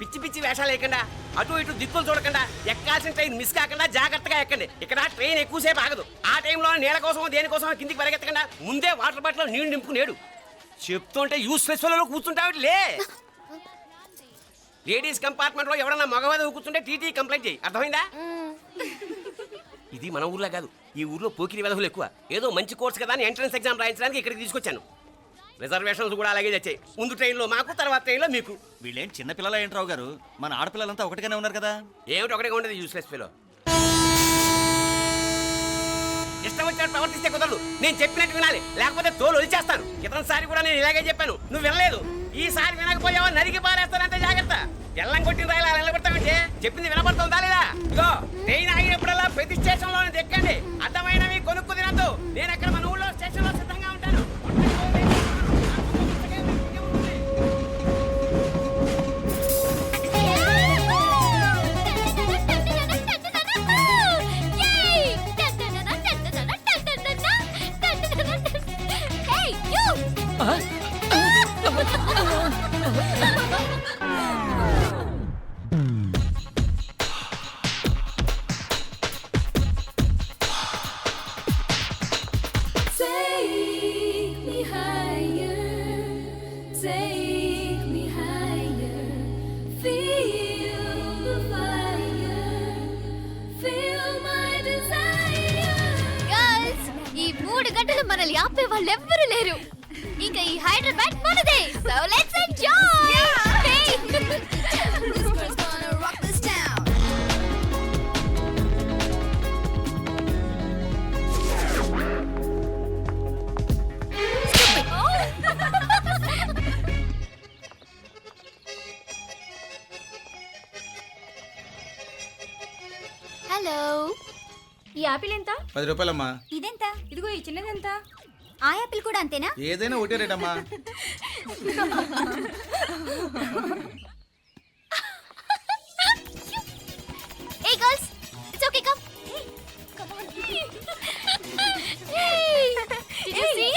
పిచ్చి పిచ్చి వేషాలు వేయకుండా, అటు ఇటు దిక్కులు చూడకుండా, ఎక్కాల్సిన ట్రైన్ మిస్ కాకుండా జాగ్రత్తగా ఎక్కండి. ఇక్కడ ట్రైన్ ఎక్కువసేపు ఆగదు. ఆ టైంలో నీళ్ళ కోసం దేనికోసం కిందికి పరిగెత్తకుండా ముందే వాటర్ బాటిల్ నీళ్లు నింపుకునేడు. చెప్తుంటే యూస్లెస్ లో కూర్చుంటావు లే. లేడీస్ కంపార్ట్మెంట్ లో ఎవరన్నా మగవాది కూర్చుంటే టీటీ కంప్లైంట్ చేయి. అర్థమైందా? ఇది మన ఊర్లో కాదు, ఈ ఊర్లో పోకిరి వెధవులు ఎక్కువ. ఏదో మంచి కోర్స్ కదా అని ఎంట్రన్స్ ఎగ్జామ్ రాయించడానికి ఇక్కడికి తీసుకొచ్చాను. రిజర్వేషన్స్ కూడా అలాగే వచ్చాయి. ముందు ట్రైన్లో మాకు, తర్వాత ట్రైన్లో మీకు. వీళ్ళేం చిన్న పిల్లల ఏంట్రావు గారు, మన ఆడపిల్లలంతా ఒకటిగానే ఉన్నారు కదా. ఏమిటి ఒకటిగా ఉండేది యూస్లెస్ ఫెలో. ఇష్టం వచ్చినట్టు ప్రవర్తిస్తే కుదరదు. నేను చెప్పినట్టు వినాలి, లేకపోతే తోలు వదిలేస్తాను. క్రితంసారి కూడా నేను ఇలాగే చెప్పాను, నువ్వు వినలేదు. ఈసారి వినకపోయావా నరికి పారేస్తానంటే జాగ్రత్త. ఎల్లం కొట్టిన రాయలా నిలబడతామంటే చెప్పింది వినపడుతుందా లేదా? ఇగో ట్రైన్ ఆగినప్పుడల్లా ప్రతి స్టేషన్ లోనే ఎక్కండి. అర్థమైనవి కొనుక్కు తినద్దు. నేను అక్కడ మన ఊళ్ళో స్టేషన్ లో సిద్ధంగా ఉంటాను. మనల్ని ఆపే వాళ్ళు ఎవ్వరు లేరు. ఇంకా ఈ హైదరాబాద్ మనదే. So let's enjoy. హలో, ఈ యాపిల్ ఎంత? 10 రూపాయలమ్మా. ఇదెంత? ఇదిగో ఈ చిన్నది ఎంత? ఆ యాపిల్ కూడా అంతేనా? ఏదైనా ఒకటే రేట్ అమ్మా. Hey girls, it's okay, come. Come on. Hey, did you see?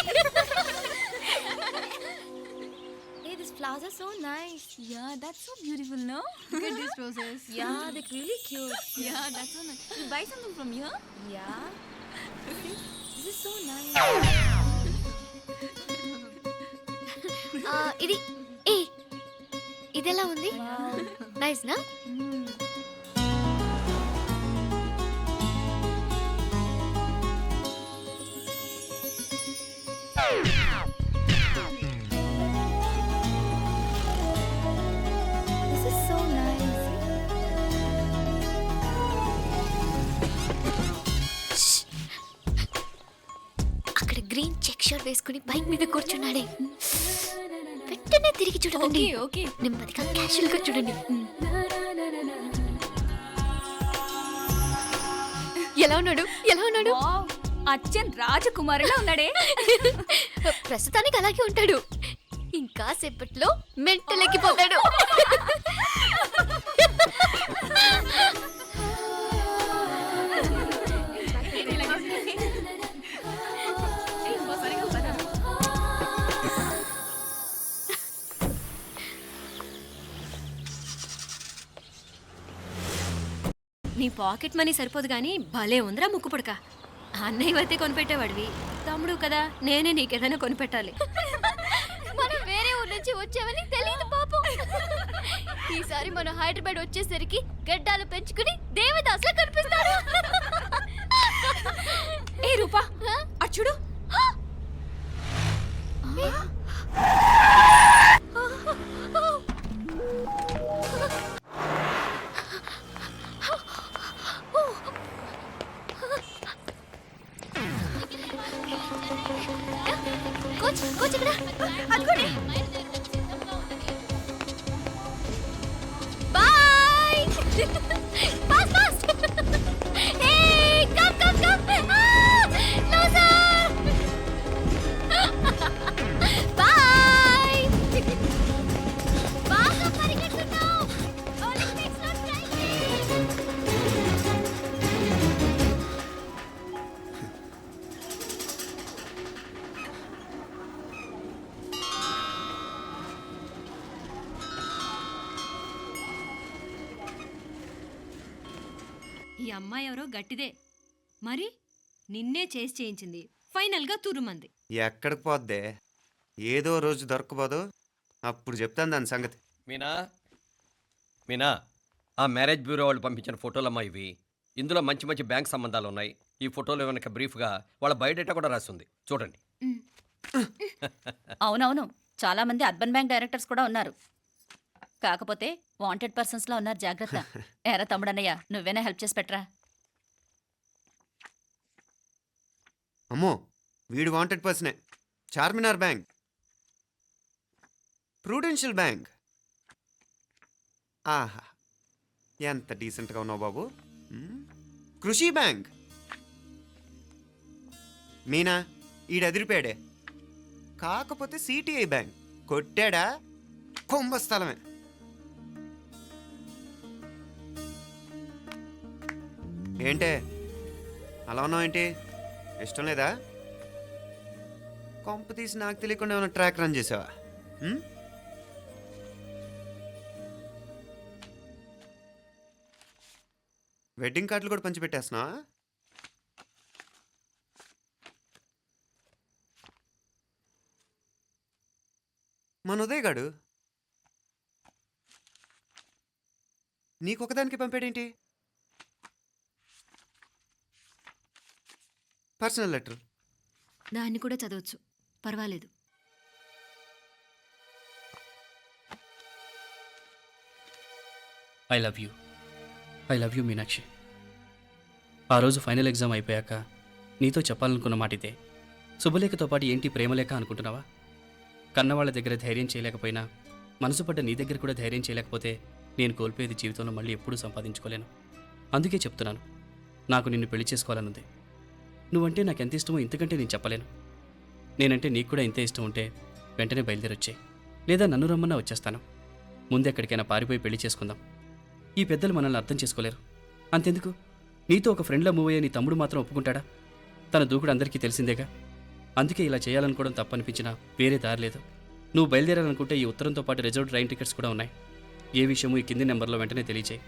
Hey, these flowers are so nice. Yeah, that's so beautiful, no? Look at these roses. Yeah, they're really cute. Yeah, that's so nice. You buy something from here? Yeah. This is so nice. ఇది ఇదెలా ఉంది? Nice నా? This is so nice. అక్కడ green check shirt వేసుకుని bike మీద కూర్చున్నాడే. వెంటనే తిరిగి చూడండి. ఓకే, నెమ్మదిగా క్యాషువల్ గా చూడండి. ఎలా ఉన్నాడు? ఎలా ఉన్నాడు? అచ్చన్ రాజకుమారిలా ఉన్నాడే. ప్రస్తుతానికి అలాగే ఉంటాడు. ఇంకా సేపట్లో మెంటల్ ఎక్కిపోతాడు. నీ పాకెట్ మనీ సరిపోదు గానీ భలే ఉందిరా ముక్కు పుడక. అన్నయ్య అయితే కొనిపెట్టేవాడివి, తమ్ముడు కదా నేనే నీకేదైనా కొనిపెట్టాలి. మనం వేరే ఊరు నుంచి వచ్చామని తెలియదు పాపం. ఈసారి మనం హైదరాబాద్ వచ్చేసరికి గడ్డాలు పెంచుకుని దేవదాసులా కనిపిస్తాడు. ఏ రూపా, అచ్చుడు. కోచ్ ఇక్కడ అనుకోండి. Boy. Fast fast. Hey come come come. Loser. Boy. బాగా పరిగెత్తుతున్నావు. ఒలింపిక్స్ లో ట్రై చేయి. అమ్మాయి ఎవరో గట్టిదే మరి నిన్నే చేసి చేయించింది ఫైనల్గా తురుమంది. ఎక్కడికి పోద్దే? ఏదో రోజు దొరకపోదు, అప్పుడు చెప్తాను దాని సంగతి. మీనా ఆ మ్యారేజ్ బ్యూరో వాళ్ళు పంపించిన ఫోటోలమ్మా ఇవి. ఇందులో మంచి మంచి బ్యాంక్ సంబంధాలు ఉన్నాయి. ఈ ఫోటోలో వెనక బ్రీఫ్గా వాళ్ళ బయోడేటా కూడా రాస్తుంది, చూడండి. అవునవును, చాలా మంది అర్బన్ బ్యాంక్ డైరెక్టర్స్ కూడా ఉన్నారు. కాకపోతే వాంటెడ్ పర్సన్స్ లా ఉన్నారు, జాగ్రత్త. ఎరా తమ్ముడన్నయ్య, నువ్వేనా హెల్ప్ చేసి పెట్టరా? అమ్మో, వీడు వాంటెడ్ పర్సనే. Charminar bank, Prudential bank. ఆహా, ఎంత డీసెంట్గా ఉన్నావు బాబు. కృషి బ్యాంక్. మీనా, ఈడెదిరిపాడే. కాకపోతే సిటిఐ బ్యాంక్ కొట్టాడా కుంభస్థలమే. ఏంటే అలా ఉన్నావు ఏంటి? ఇష్టం లేదా? కొంప తీసి నాకు తెలియకుండా ఏమైనా ట్రాక్ రన్ చేసావా? వెడ్డింగ్ కార్డులు కూడా పంచిపెట్టేస్తున్నావా? మన ఉదయ్ గాడు నీకొకదానికి పంపాడేంటి? Personal letter. దాన్ని కూడా చదవచ్చు, పర్వాలేదు. I love you Meenakshi. ఆ రోజు ఫైనల్ ఎగ్జామ్ అయిపోయాక నీతో చెప్పాలనుకున్న మాట ఇదే. శుభలేఖతో పాటు ఏంటి ప్రేమలేఖ అనుకుంటున్నావా? కన్నవాళ్ళ దగ్గర ధైర్యం చేయలేకపోయినా మనసు పడ్డ నీ దగ్గర కూడా ధైర్యం చేయలేకపోతే నేను కోల్పోయేది జీవితంలో మళ్ళీ ఎప్పుడూ సంపాదించుకోలేను. అందుకే చెప్తున్నాను, నాకు నిన్ను పెళ్లి చేసుకోవాలనుంది. నువ్వంటే నాకు ఎంత ఇష్టమో ఇంతకంటే నేను చెప్పలేను. నేనంటే నీకు కూడా ఇంతే ఇష్టం ఉంటే వెంటనే బయలుదేరొచ్చే, లేదా నన్ను రమ్మన్నా వచ్చేస్తాను. ముందెక్కడికైనా పారిపోయి పెళ్లి చేసుకుందాం. ఈ పెద్దలు మనల్ని అర్థం చేసుకోలేరు. అంతెందుకు, నీతో ఒక ఫ్రెండ్లా మూవ్ అయ్యే నీ తమ్ముడు మాత్రం ఒప్పుకుంటాడా? తన దూకుడు అందరికీ తెలిసిందేగా. అందుకే ఇలా చేయాలనుకోవడం తప్పనిపించినా వేరే దారి లేదు. నువ్వు బయలుదేరాలనుకుంటే ఈ ఉత్తరంతో పాటు రిజర్వ్ ట్రైన్ టికెట్స్ కూడా ఉన్నాయి. ఏ విషయమూ ఈ కింది నెంబర్లో వెంటనే తెలియచేయి.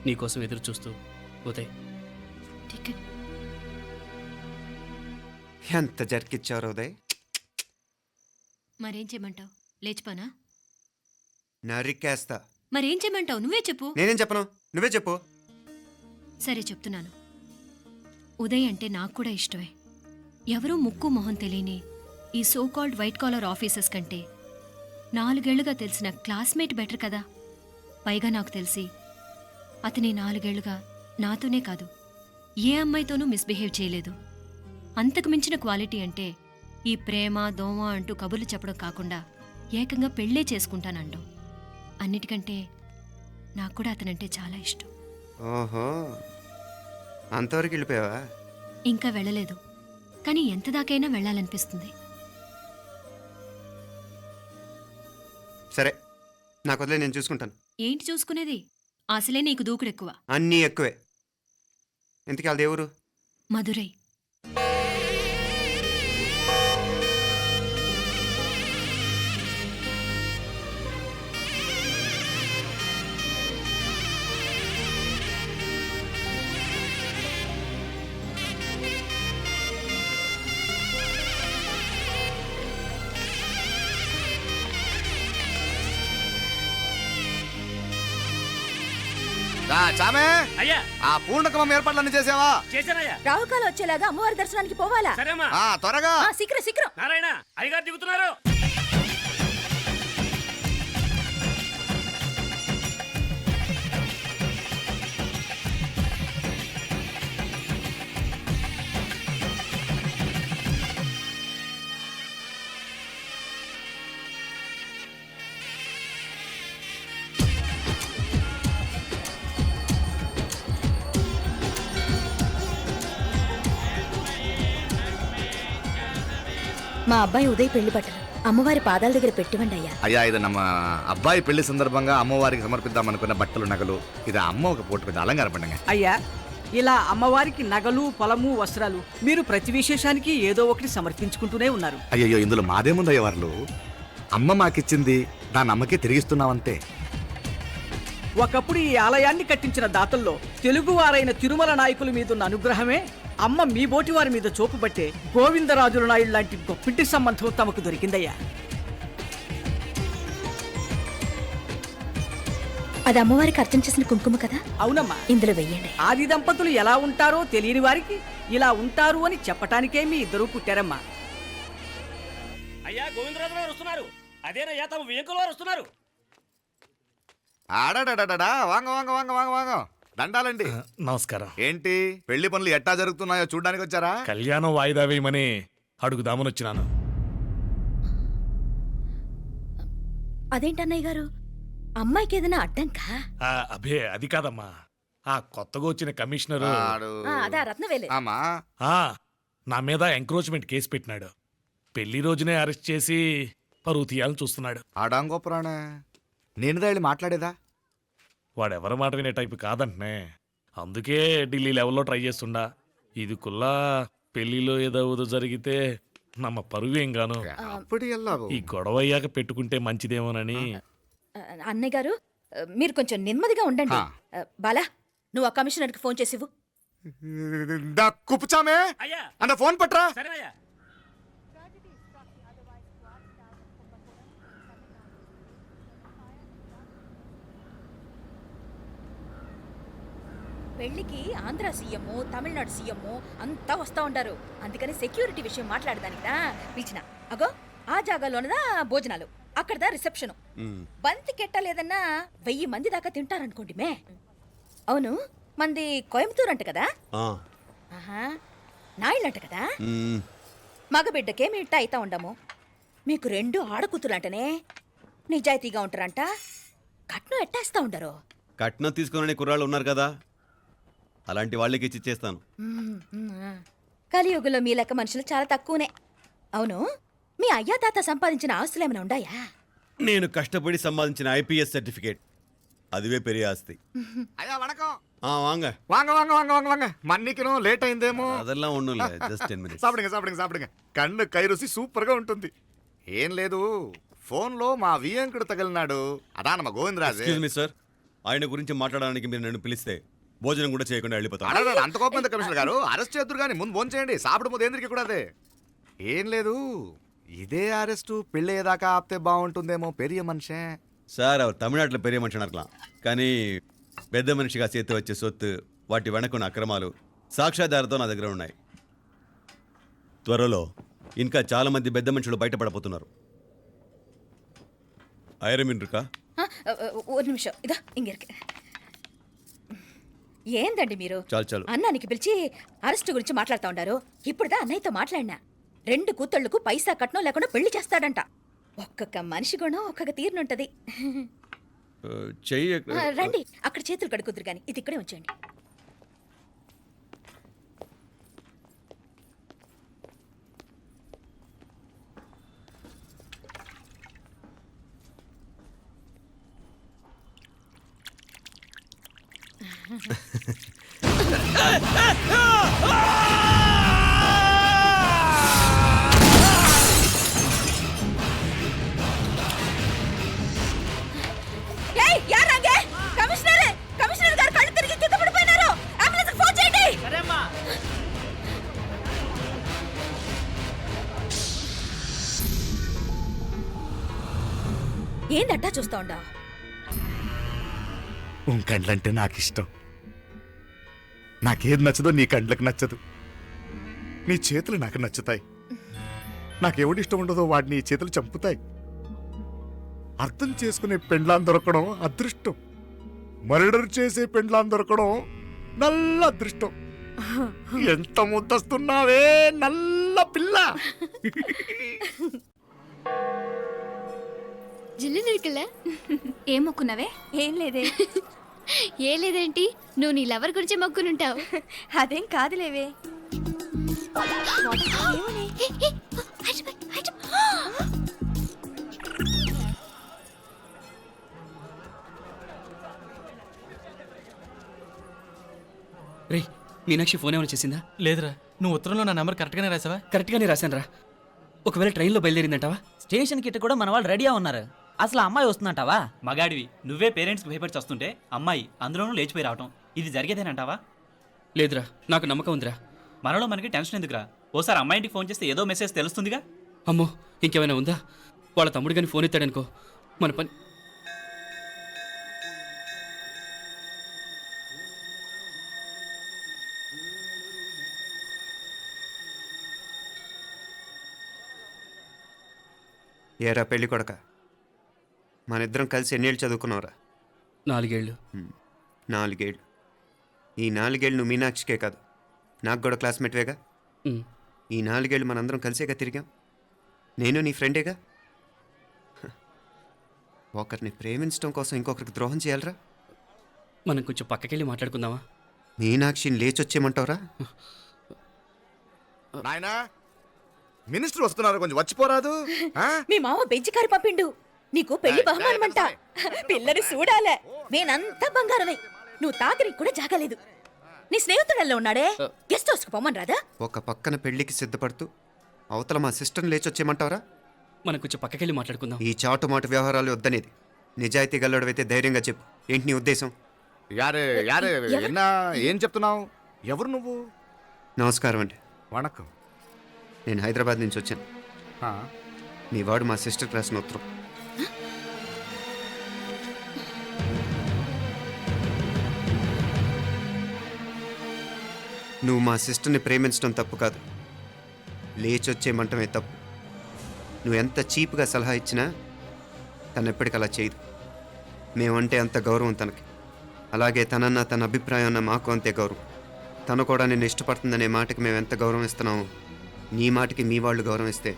నీకోసం ఎదురు చూస్తూ ఉదయ్. ఎంత జరికిచ్చావు ఉదయ్. మరేం చేయమంటావు? లేచిపోనా? నరికేస్తా. మరేం చేయమంటావు? నువ్వే చెప్పు. నేనేం చెప్పను, నువ్వే చెప్పు. సరే చెప్తున్నాను. ఉదయ్ అంటే నాకు కూడా ఇష్టమే. ఎవరూ ముక్కు మొహం తెలియని ఈ so called white collar officers కంటే 4 ఏళ్లుగా తెలిసిన క్లాస్మేట్ బెటర్ కదా. పైగా నాకు తెలిసి అతని 4 ఏళ్లుగా నాతోనే కాదు ఏ అమ్మాయితోనూ మిస్బిహేవ్ చేయలేదు. అంతకు మించిన క్వాలిటీ అంటే ఈ ప్రేమ దోమ అంటూ కబుర్లు చెప్పడం కాకుండా ఏకంగా పెళ్ళే చేసుకుంటానంటాం. అన్నిటికంటే నాకు కూడా అతనంటే చాలా ఇష్టం. ఓహో, అంతవరకు వెళ్ళిపోయావా? ఇంకా వెళ్ళలేదు, కానీ ఎంత దాకైనా వెళ్ళాలనిపిస్తుంది. సరే, నాకు వదిలే, నేను చూసుకుంటాను. ఏంటి చూసుకునేది? అసలే నీకు దూకుడెక్కువ. అన్నీ ఎక్కువే. ఇంతకీ వాళ్ళ దేవురు? మధురై. చామే, అయ్యా ఆ పూర్ణకమం ఏర్పాట్లన్నీ చేసావా? చేశానయ్యా. రాహుకాలు వచ్చేలాగా అమ్మవారి దర్శనానికి పోవాలా? సరేమ్మా. త్వరగా. శీఘ్రం శీఘ్రం. నారాయణ అయ్యగారు దిగుతున్నారు. మా అబ్బాయి ఉదయ్ పెళ్లి బట్టలు అమ్మవారి పాదాల దగ్గర పెట్టివండి అయ్యా. అయ్యా, ఇది నమ్మ అబ్బాయి పెళ్లి సందర్భంగా అమ్మవారికి సమర్పిద్దాం అనుకున్న బట్టలు నగలు. ఇది అమ్మ ఒక పూట పెద్ద అలంకార పండుగ. అయ్యా, ఇలా అమ్మవారికి నగలు పొలము వస్త్రాలు మీరు ప్రతి విశేషానికి ఏదో ఒకటి సమర్పించుకుంటూనే ఉన్నారు. అయ్యో, ఇందులో మాదేముందయ్య వాళ్ళు. అమ్మ మాకిచ్చింది దాని అమ్మకే తిరిగిస్తున్నావంతే. ఒకప్పుడు ఈ ఆలయాన్ని కట్టించిన దాతల్లో తెలుగువారైన తిరుమల నాయకుల మీదున్న అనుగ్రహమే అమ్మ మీ బోటి వారి మీద చూపబట్టే గోవిందరాజుల నాయుడు లాంటి గొప్పింటి సంబంధం తమకు దొరికిందయ్యా. అది అమ్మవారికి అర్చన చేసిన కుంకుమ కదా? అవునమ్మా. ఇందులో వెయ్యండి. ఆది దంపతులు ఎలా ఉంటారో తెలియని వారికి ఇలా ఉంటారు అని చెప్పటానికే మీ ఇద్దరు పుట్టారమ్మా. అయ్యా గోవిందరాజు గారు వస్తున్నారు. అదేనయ్యా తమ వెంకుల వారు వస్తున్నారు. ఆడాడా వాంగ వాంగ వాంగ వాంగ వాంగ దండాలండి. నమస్కారం. ఏంటి పెళ్లి పనులు ఎట్టా జరుగుతున్నాయో చూడడానికి వచ్చారా? కళ్యాణం వాయిదా వేయమని అడుగుదామని వచ్చినాను. అదేంటన్నయ్య గారు, అమ్మాయికి ఏదైనా అడ్డంకా? అభే అది కాదమ్మా, ఆ కొత్తగా వచ్చిన కమిషనరు అదా రత్నవేలే. ఆమా నా మీద ఎంక్రోచ్మెంట్ కేసు పెట్టినాడు. పెళ్లి రోజునే అరెస్ట్ చేసి పరువు తీయాలని చూస్తున్నాడు. ఆడాంగో పురాణ నేనుదా వెళ్ళి మాట్లాడేదా? వాడెవరి మాట వినే టైపు కాదంటనే. అందుకే ఢిల్లీ లెవెల్లో ట్రై చేస్తుండా. ఇది కుల్లా పెళ్లిలో ఏదో జరిగితే నమ్మ పరువేం గాను. అప్పుడు ఈ గొడవ అయ్యాక పెట్టుకుంటే మంచిదేమోనని. అన్నయ్య గారు మీరు కొంచెం నెమ్మదిగా ఉండండి. బాలా, నువ్వు ఆ కమిషనర్కి ఫోన్ చేసివు. కుప్పుచామే అన్న ఫోన్ పట్రా. పెళ్లికి ఆంధ్ర సీఎం, తమిళనాడు సీఎం అంతా వస్తా ఉంటారు. అందుకని సెక్యూరిటీ విషయం మాట్లాడదానికినా పిలిచిన. అగో ఆ జాగాలోనదా భోజనాలు, అక్కడదా రిసెప్షన్. బంతి కెట్టలేదన్నా 1000 మంది దాకా తింటారనుకోండి మే. అవును, మంది కోయంబత్తూర్ అంట కదా? ఆహా, నాయుళ్ళంట కదా? మగబిడ్డకే మీ ఇట్ట అయితా ఉండము. మీకు 2 ఆడకూతురంటనే నిజాయితీగా ఉంటారంట. కట్నం ఎట్టేస్తా ఉండరు. కట్నం తీసుకునే కుర్రాళ్ళు ఉన్నారు కదా, అలాంటి వాళ్ళకి ఇచ్చేస్తాను. కలియుగంలో మీ లెక్క మనుషులు చాలా తక్కువనే. అవును, మీ అయ్యా తాత సంపాదించిన ఆస్తులు ఏమైనా ఉండాయా? నేను కష్టపడి సంపాదించిన ఐపీఎస్ సర్టిఫికేట్, అదివే పెరిగే ఆస్తి. అయ్యా వణకం. వాంగ వాంగ వాంగ వాంగ వాంగ వాంగ మన్నికిను లేట్ అయిందేమో. అదెல்லாம் ఒన్నుం లేదు, జస్ట్ 10 minutes. సాப்பிடுங்க కన్ను కైరుసి సూపర్ గా ఉంటుంది. ఏం లేదు, ఫోన్ లో మా వియంకుడు తగిలినాడు. అదా నమ్మ గోవిందరాజు. ఎక్స్క్యూజ్ మీ సార్, ఆయన గురించి మాట్లాడడానికి మీరు నన్ను పిలిస్తే భోజనం కూడా చేయకుండా వెళ్ళిపోతాను. అంత కోపం కమిషనర్ గారు, అరెస్ట్ చేద్దరు కానీ ముందు ఫోన్ చేయండి. సాపిడు ముందు ఏంద్రికి కూడా అదే. ఏం లేదు, ఇదే అరెస్టు పెళ్ళేదాకా ఆపితే బాగుంటుందేమో. పెరియ మనిషే సార్, அவர் తమిళనాడులో పెరియ మనిషి అనర్కలాం, కానీ పెద్ద మనిషిగా చేతి వచ్చే సొత్తు, వాటి వెనకున్న అక్రమాలు సాక్ష్యాధారతో నా దగ్గర ఉన్నాయి. త్వరలో ఇంకా చాలా మంది పెద్ద మనుషులు బయటపడబోతున్నారు. ఐరమిన్రుకా ఒక నిమిషం ఇదా ఇంగిరికి. ఏందండి మీరు చాలు అన్నానికి పిలిచి అరెస్ట్ గురించి మాట్లాడుతూ ఉండారు. ఇప్పుడుదా అన్నయ్యతో మాట్లాడినా. 2 కూతుళ్లకు పైసా కట్నం లేకుండా పెళ్లి చేస్తాడంట. ఒక్కొక్క మనిషి గుణం ఒక్కొక్క తీరునుంటది. చెయ్యి రండి, అక్కడ చేతులు కడుకుదురు గాని ఇది ఇక్కడే ఉంచండి. కమిషనర్ గారు కళ్ళు తిరిగి కింద పడిపోయినారు. అంబులెన్స్ ఫోన్ చేయండి. ఏందట్టా చూస్తా ఉండా? కండ్లంటే నాకు ఇష్టం. నాకేది నచ్చదో నీ కండ్లకు నచ్చదు. నీ చేతులు నాకు నచ్చుతాయి. నాకెవడి ఇష్టం ఉండదో వాడు నీ చేతులు చంపుతాయి. అర్థం చేసుకునే పెండ్లాం దొరకడం అదృష్టం. మర్డర్ చేసే పెండ్లాం దొరకడం నల్ల అదృష్టం. ఎంత ముద్దస్తున్నావే నల్ల పిల్ల. జిల్లు నిరుకుల ఏం మొక్కున్నావే? ఏం లేదే. ఏ లేదేంటి, నువ్వు నీ లవర్ గురించి మొక్కునుంటావు. అదేం కాదులేవే. రే, మీనాక్షి ఫోన్ ఏమైనా చేసిందా? లేదురా, నువ్వు ఉత్తరంలో నా నెంబర్ కరెక్ట్గానే రాసావా? కరెక్ట్గానే రాశాను రా. ఒకవేళ ట్రైన్లో బయలుదేరిందంటావా? స్టేషన్ కిட்ட కూడా మన వాళ్ళు రెడీగా ఉన్నారు. అసలు ఆ అమ్మాయి వస్తుందంటావా? మగాడివి నువ్వే పేరెంట్స్కి భయపడి వస్తుంటే అమ్మాయి అందులోనూ లేచిపోయి రావటం ఇది జరిగేదేనంటావా? లేదురా, నాకు నమ్మకం ఉందిరా. మనలో మనకి టెన్షన్ ఎందుకురా? ఓసారి అమ్మాయి ఇంటికి ఫోన్ చేస్తే ఏదో మెసేజ్ తెలుస్తుందిగా. అమ్మో, ఇంకేమైనా ఉందా? వాళ్ళ తమ్ముడు కానీ ఫోన్ ఎత్తాడనుకో, మన పని. ఏరా పెళ్ళి కొడక, మన ఇద్దరం కలిసి ఎన్నేళ్ళు చదువుకున్నావురా? 4 ఏళ్ళు. 4 ఏళ్ళు. ఈ 4 ఏళ్ళు నువ్వు మీనాక్షికే కాదు, నాకు కూడా క్లాస్మేట్వేగా. ఈ 4 ఏళ్ళు మనందరం కలిసేగా తిరిగాం. నేను నీ ఫ్రెండేగా. ఒకరిని ప్రేమించడం కోసం ఇంకొకరికి ద్రోహం చేయాలరా? మనం కొంచెం పక్కకెళ్ళి మాట్లాడుకుందామా? మీనాక్షిని లేచొచ్చేయమంటావురా? నాయనా, మినిస్టర్ వస్తున్నారు, కొంచెం వచ్చిపోరాదు. మీ మామ బెంచి కారు పంపిండు. నీకు పెళ్లి బహుమానమంట. పిల్లని చూడాలే. నేనంతా బంగారమే. నువ్వు తాగరికి కూడా జాగలేదు. నీ స్నేహితుడల్లో ఉన్నాడే, గెస్ట్ హౌస్కి పొమ్మని రాదా? ఒక పక్కన పెళ్లికి సిద్ధపడుతూ అవతల మా సిస్టర్ని లేచొచ్చేయమంటావరా? మనం కొంచెం పక్కకెళ్ళి మాట్లాడుకుందాం. ఈ చాటుమాటు వ్యవహారాలు వద్దనేది. నిజాయితీ గల్లడవైతే ధైర్యంగా చెప్పు, ఏంటి నీ ఉద్దేశం? యారే యారే, ఏం చెప్తున్నావు? ఎవరు నువ్వు? నమస్కారం అండి. వణకం. నేను హైదరాబాద్ నుంచి వచ్చాను. మీ వాడు మా సిస్టర్ రాసిన ఉత్తరం. నువ్వు మా సిస్టర్ని ప్రేమించడం తప్పు కాదు, లేచొచ్చేయమంటమే తప్పు. నువ్వు ఎంత చీప్గా సలహా ఇచ్చినా తను ఎప్పటికీ అలా చేయదు. మేమంటే అంత గౌరవం తనకి, అలాగే తనన్న తన అభిప్రాయం అన్న మాకు అంతే గౌరవం. తను కూడా నిన్ను ఇష్టపడుతుందనే మాటకి మేము ఎంత గౌరవం ఇస్తున్నామో నీ మాటకి మీ వాళ్ళు గౌరవం ఇస్తే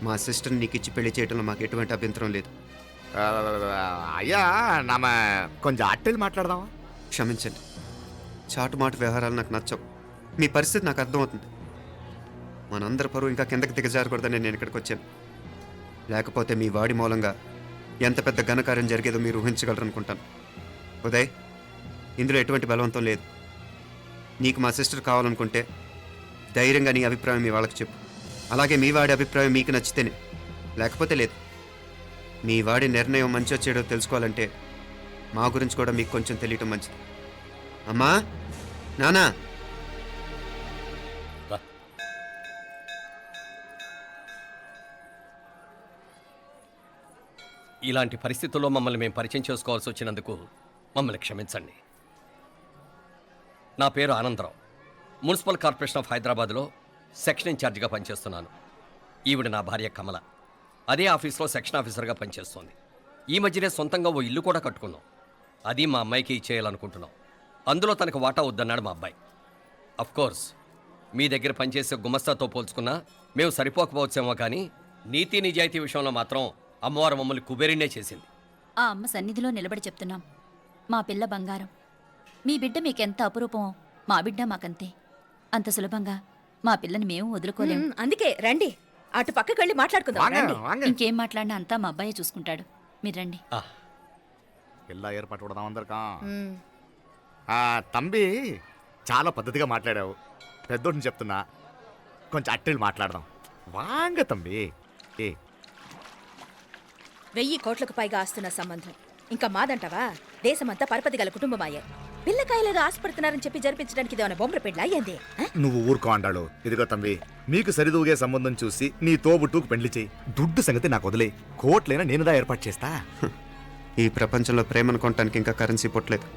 మా సిస్టర్ని నీకు ఇచ్చి పెళ్లి చేయడంలో మాకు ఎటువంటి అభ్యంతరం లేదు. అయ్యా, కొంచెం అట్టెలు మాట్లాడదామా? క్షమించండి, చాటుమాటు వ్యవహారాలు నాకు నచ్చవు. మీ పరిస్థితి నాకు అర్థమవుతుంది. మనందరి పరువు ఇంకా కిందకి దిగజారకూడదని నేను ఇక్కడికి వచ్చాను. లేకపోతే మీ వాడి మూలంగా ఎంత పెద్ద ఘనకార్యం జరిగేదో మీరు ఊహించగలరనుకుంటాను. ఉదయ్, ఇందులో ఎటువంటి బలవంతం లేదు. నీకు మా సిస్టర్ కావాలనుకుంటే ధైర్యంగా నీ అభిప్రాయం మీ వాళ్ళకి చెప్పు. అలాగే మీ వాడి అభిప్రాయం మీకు నచ్చితేనే, లేకపోతే లేదు. మీ వాడి నిర్ణయం మంచి వచ్చేడో తెలుసుకోవాలంటే మా గురించి కూడా మీకు కొంచెం తెలియటం మంచిది. అమ్మా, నానా, ఇలాంటి పరిస్థితుల్లో మమ్మల్ని మేము పరిచయం చేసుకోవాల్సి వచ్చినందుకు మమ్మల్ని క్షమించండి. నా పేరు ఆనందరావు. మున్సిపల్ కార్పొరేషన్ ఆఫ్ హైదరాబాద్లో సెక్షన్ ఇన్ఛార్జిగా పనిచేస్తున్నాను. ఈవిడ నా భార్య కమల. అదే ఆఫీస్లో సెక్షన్ ఆఫీసర్గా పనిచేస్తోంది. ఈ మధ్యనే సొంతంగా ఓ ఇల్లు కూడా కట్టుకున్నాం. అది మా అమ్మాయికి ఇచ్చేయాలనుకుంటున్నాం. అందులో తనకు వాటా వద్దన్నాడు మా అబ్బాయి. అఫ్కోర్స్ మీ దగ్గర పనిచేసే గుమస్తాతో పోల్చుకున్నా మేము సరిపోకపోవచ్చేమో, కానీ నీతి నిజాయితీ విషయంలో మాత్రం అమ్మవారు మమ్మల్ని కుబేరినే చేసింది. ఆ అమ్మ సన్నిధిలో నిలబడి చెప్తున్నాం, మా పిల్ల బంగారం. మీ బిడ్డ మీకెంత అపురూపమో మా బిడ్డ మాకంతే. అంత సులభంగా మా పిల్లని మేము వదులుకోలేము. అందుకే రండి, అటు పక్కకి వెళ్ళి మాట్లాడుకుందాం. రండి. ఇంకేం మాట్లాడినా అంతా మా అబ్బాయే చూసుకుంటాడు. మీరు రండి. ఎలా ఏర్పాటు కొడదాం అందరికా. తంబి, చాలా పద్ధతిగా మాట్లాడావు. పెద్దోడిని చెప్తున్నా, కొంచెం అట్టెలు మాట్లాడదాం. వాంగ తంబి. 1000 కోట్లకు పైగా ఆస్తున్న సంబంధం ఇంకా మాదంటావా? దేశమంతా పరపతి గల కుటుంబమాయే. పిల్లకాయలేదో ఆశపడుతున్నారని చెప్పి జరిపించడానికి ఇదేమన్నా బొమ్మర పెళ్ళి అయ్యింది. నువ్వు ఊరుకో అండాడు. ఇదిగో తంబి, మీకు సరిదూగే సంబంధం చూసి నీ తోబుట్టుకు పెళ్లి చేయి. దుడ్డు సంగతి నాకు వదిలే. కోట్లైనా నేనుదా ఏర్పాటు చేస్తా. ఈ ప్రపంచంలో ప్రేమను కొనటానికి ఇంకా కరెన్సీ పుట్టలేదు.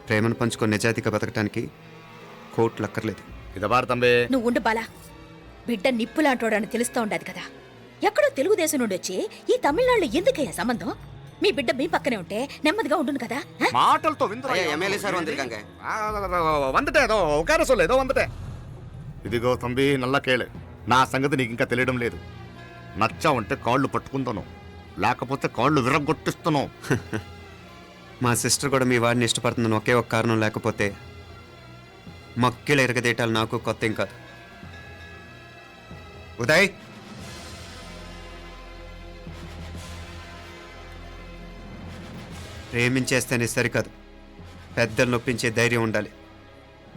ప్రేమను పంచుకొని నిజాయితీగా బతకటానికి కోట్లు అక్కర్లేదు. ఇదబారు తంబి. నువ్వు ఉండు బాలా. బిడ్డ నిప్పులాంటోడని తెలుస్తూ ఉండదు కదా. ఎక్కడో తెలుగుదేశం నుండి వచ్చి ఈ తమిళనాడులో ఎందుకయ్యా సంబంధం? మీ బిడ్డ మీ పక్కనే ఉంటే నెమ్మదిగా ఉండును కదా. మాటలతో ఇదిగో తంబి, నల్ల కేళే. నా సంగతి నీకు ఇంకా తెలియడం లేదు. నచ్చా ఉంటే కాళ్ళు పట్టుకుంటాను, లేకపోతే కాళ్ళు విరగొట్టిస్తాను. మా సిస్టర్ కూడా మీ వాడిని ఇష్టపడుతుందని ఒకే ఒక కారణం లేకపోతే మక్కిల ఎరగదేటాలు నాకు కొత్త ఏం కాదు. ఉదయ్, ప్రేమించేస్తేనే సరికాదు, పెద్దలు నొప్పించే ధైర్యం ఉండాలి.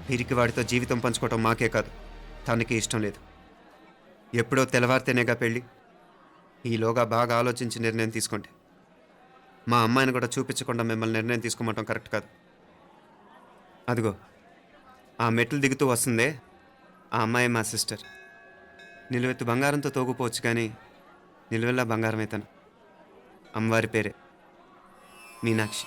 పిరికి వాడితో జీవితం పంచుకోవటం మాకే కాదు, తనకి ఇష్టం లేదు. ఎప్పుడో తెల్లవారితేనేగా పెళ్ళి. ఈలోగా బాగా ఆలోచించి నిర్ణయం తీసుకోండి. మా అమ్మాయిని కూడా చూపించకుండా మిమ్మల్ని నిర్ణయం తీసుకోమంటాం కరెక్ట్ కాదు. అదిగో ఆ మెట్లు దిగుతూ వస్తుందే, ఆ అమ్మాయి మా సిస్టర్. నిలువెత్తు బంగారంతో తోగుపోవచ్చు కానీ నిలువెల్లా బంగారం అవుతాను. అమ్మవారి పేరే మీనాక్షి.